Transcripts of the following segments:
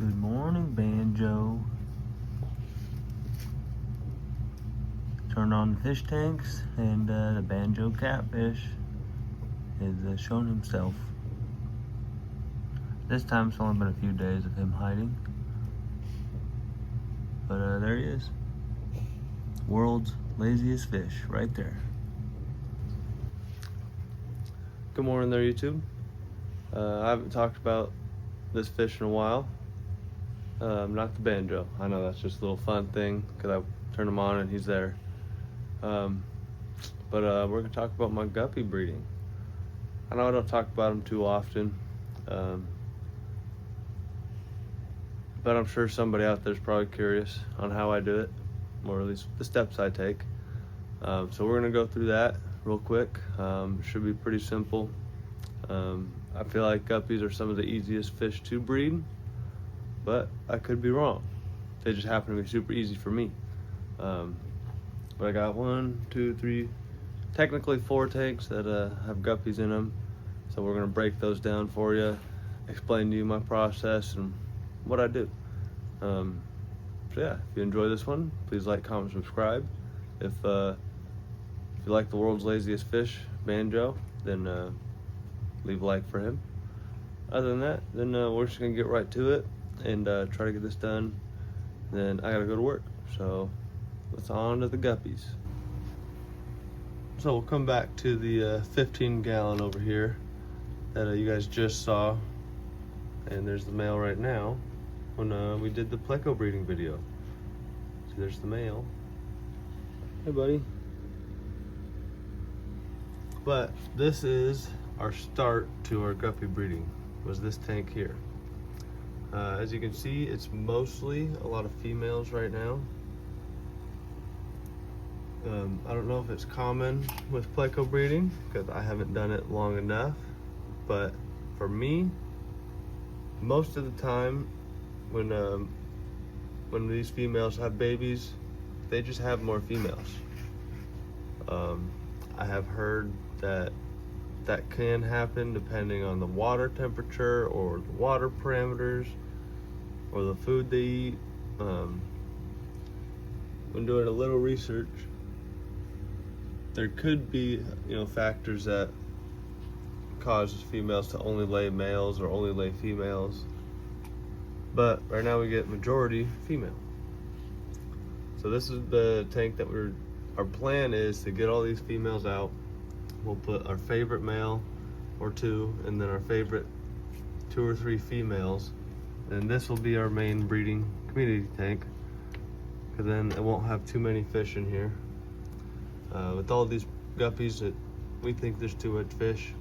Good morning, Banjo. Turned on the fish tanks, and the Banjo catfish is showing himself. This time it's only been a few days of him hiding, but there he is. World's laziest fish, right there. Good morning there, YouTube. I haven't talked about this fish in a while. Not the Banjo. I know that's just a little fun thing because I turn him on and he's there. But we're gonna talk about my guppy breeding. I know I don't talk about them too often, but I'm sure somebody out there is probably curious on how I do it, or at least the steps I take. So we're gonna go through that real quick. It should be pretty simple. I feel like guppies are some of the easiest fish to breed, but I could be wrong. They just happen to be super easy for me. But I got 1, 2, 3, technically 4 tanks that have guppies in them. So we're gonna break those down for you, explain to you my process and what I do. So yeah, if you enjoy this one, please like, comment, subscribe. If you like the world's laziest fish, Banjo, then leave a like for him. Other than that, then we're just gonna get right to it and try to get this done. Then I gotta go to work. So let's on to the guppies. So we'll come back to the 15 gallon over here that you guys just saw. And there's the male right now when we did the pleco breeding video. So there's the male. Hey buddy. But this is our start to our guppy breeding, was this tank here. As you can see, it's mostly a lot of females right now. I don't know if it's common with pleco breeding because I haven't done it long enough, but for me, most of the time when these females have babies, they just have more females. I have heard that can happen depending on the water temperature or the water parameters or the food they eat. When doing a little research, there could be, factors that cause females to only lay males or only lay females. But right now we get majority female. So this is the tank that our plan is to get all these females out. We'll put our favorite male or 2, and then our favorite 2 or 3 females. And this will be our main breeding community tank, because then it won't have too many fish in here. With all these guppies, we think there's too much fish,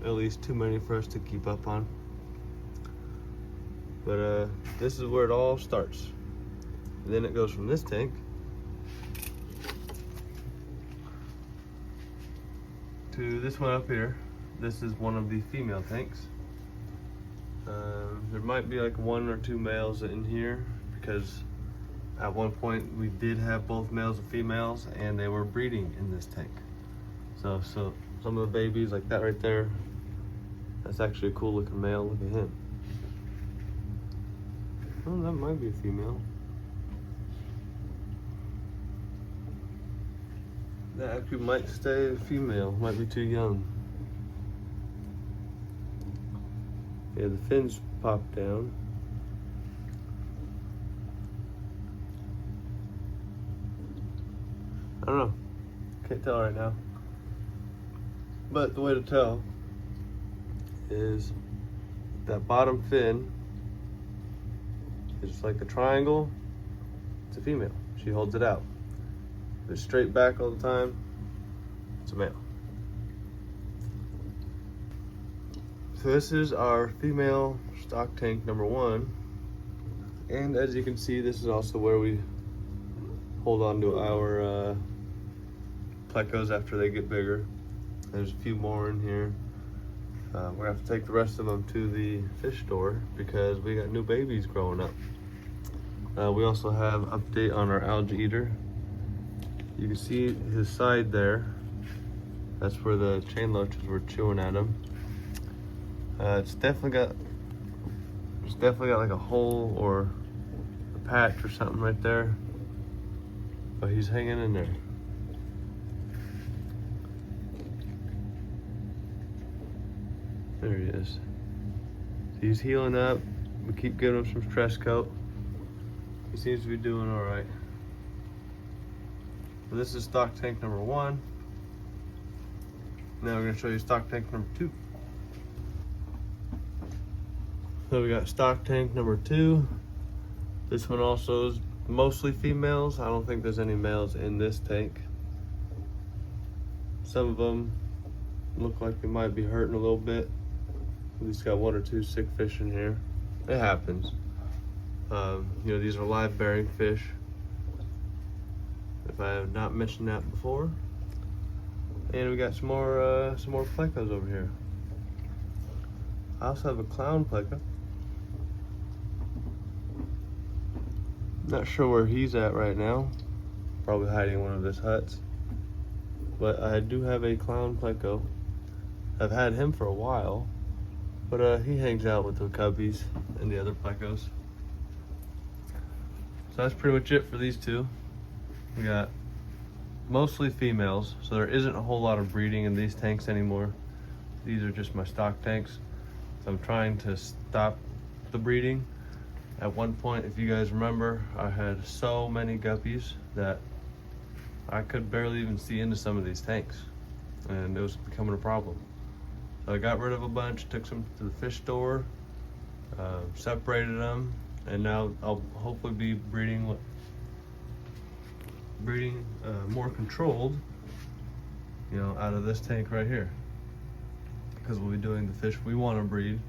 at least too many for us to keep up on. But this is where it all starts. And then it goes from this tank to this one up here. This is one of the female tanks. There might be like 1 or 2 males in here because at one point we did have both males and females and they were breeding in this tank. So some of the babies, like that right there, that's actually a cool looking male. Look at him. Oh, that might be a female. That actually might stay a female, might be too young. Yeah, the fins pop down. I don't know, can't tell right now. But the way to tell is that bottom fin is just like a triangle. It's a female, she holds it out. If it's straight back all the time, it's a male. So this is our female stock tank number 1. And as you can see, this is also where we hold on to our plecos after they get bigger. There's a few more in here. We're gonna have to take the rest of them to the fish store because we got new babies growing up. We also have update on our algae eater. You can see his side there. That's where the chain loaches were chewing at him. It's definitely got He's definitely got like a hole or a patch or something right there, but he's hanging in there. There he is. He's healing up. We keep giving him some stress coat. He seems to be doing all right. So this is stock tank number 1. Now we're gonna show you stock tank number 2. So we got stock tank number 2. This one also is mostly females. I don't think there's any males in this tank. Some of them look like they might be hurting a little bit. At least got 1 or 2 sick fish in here. It happens. You know, these are live bearing fish, if I have not mentioned that before. And we got some more plecos over here. I also have a clown pleco. Not sure where he's at right now. Probably hiding in one of his huts. But I do have a clown pleco. I've had him for a while, but he hangs out with the Guppies and the other plecos. So that's pretty much it for these two. We got mostly females, so there isn't a whole lot of breeding in these tanks anymore. These are just my stock tanks. So I'm trying to stop the breeding. At one point, if you guys remember, I had so many guppies that I could barely even see into some of these tanks, and it was becoming a problem. So I got rid of a bunch, took some to the fish store, separated them, and now I'll hopefully be breeding more controlled, you know, out of this tank right here, because we'll be doing the fish we want to breed,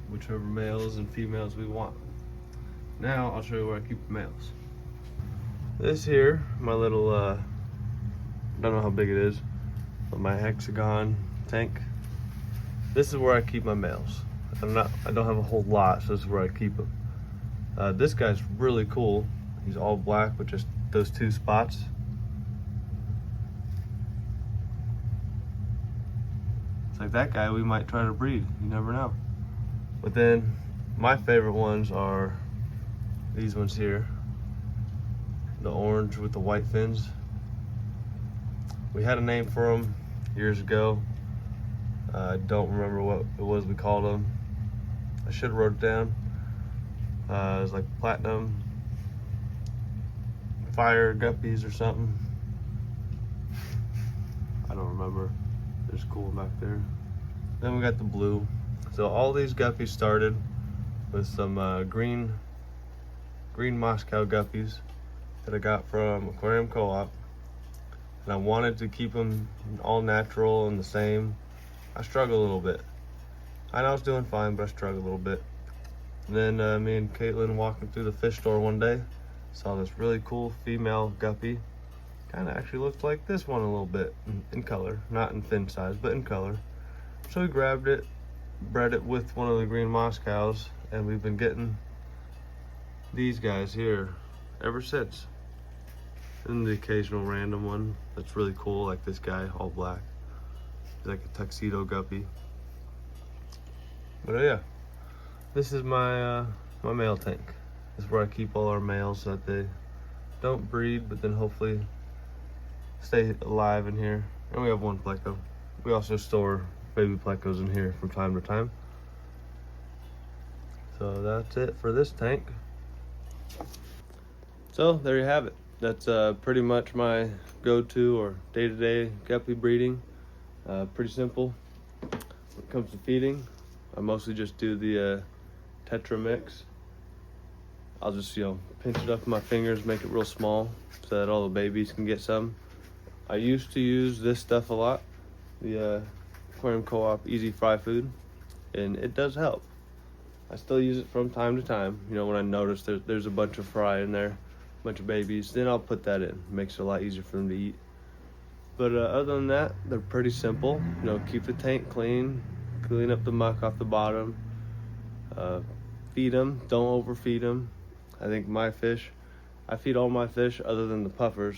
whichever males and females we want. Now I'll show you where I keep the males. This here, my little I don't know how big it is, but my hexagon tank, this is where I keep my males. I don't have a whole lot, so this is where I keep them. This guy's really cool. He's all black with just those 2 spots. It's like that guy we might try to breed, you never know. But then my favorite ones are these ones here, the orange with the white fins. We had a name for them years ago. I don't remember what it was we called them. I should have wrote it down. It was like platinum fire guppies or something. I don't remember. There's cool back there. Then we got the blue. So all these guppies started with some green Moscow guppies that I got from Aquarium Co-op, and I wanted to keep them all natural and the same. I struggled a little bit. I know I was doing fine, but I struggled a little bit. And then me and Caitlin walking through the fish store one day, saw this really cool female guppy. Kind of actually looked like this one a little bit in color, not in fin size, but in color. So we grabbed it, bred it with one of the green Moscows, and we've been getting these guys here ever since. And the occasional random one that's really cool, like this guy, all black. He's like a tuxedo guppy. But yeah, this is my my male tank. This is where I keep all our males so that they don't breed, but then hopefully stay alive in here. And we have 1 pleco. We also store baby plecos in here from time to time. So that's it for this tank. So there you have it. That's pretty much my go-to or day-to-day guppy breeding. Pretty simple. When it comes to feeding, I mostly just do the Tetra mix. I'll just, you know, pinch it up with my fingers, make it real small so that all the babies can get some. I used to use this stuff a lot, the Aquarium Co-op Easy Fry Food, and it does help. I still use it from time to time. You know, when I notice there's a bunch of fry in there, a bunch of babies, then I'll put that in. It makes it a lot easier for them to eat. But other than that, they're pretty simple. You know, keep the tank clean, clean up the muck off the bottom, feed them, don't overfeed them. I think I feed all my fish other than the puffers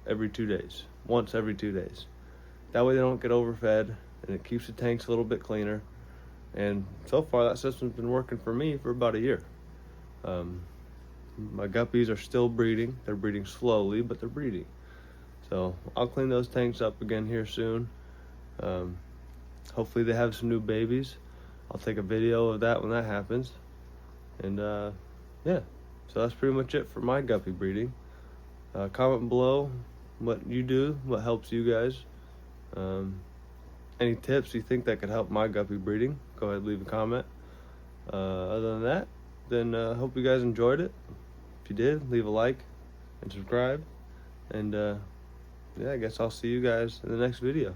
every 2 days, once every 2 days. That way they don't get overfed, and it keeps the tanks a little bit cleaner. And so far, that system's been working for me for about a year. My guppies are still breeding. They're breeding slowly, but they're breeding. So I'll clean those tanks up again here soon. Hopefully they have some new babies. I'll take a video of that when that happens. And yeah, so that's pretty much it for my guppy breeding. Comment below what you do, what helps you guys. Any tips you think that could help my guppy breeding, go ahead and leave a comment. Other than that, then hope you guys enjoyed it. If you did, leave a like and subscribe. And yeah, I guess I'll see you guys in the next video.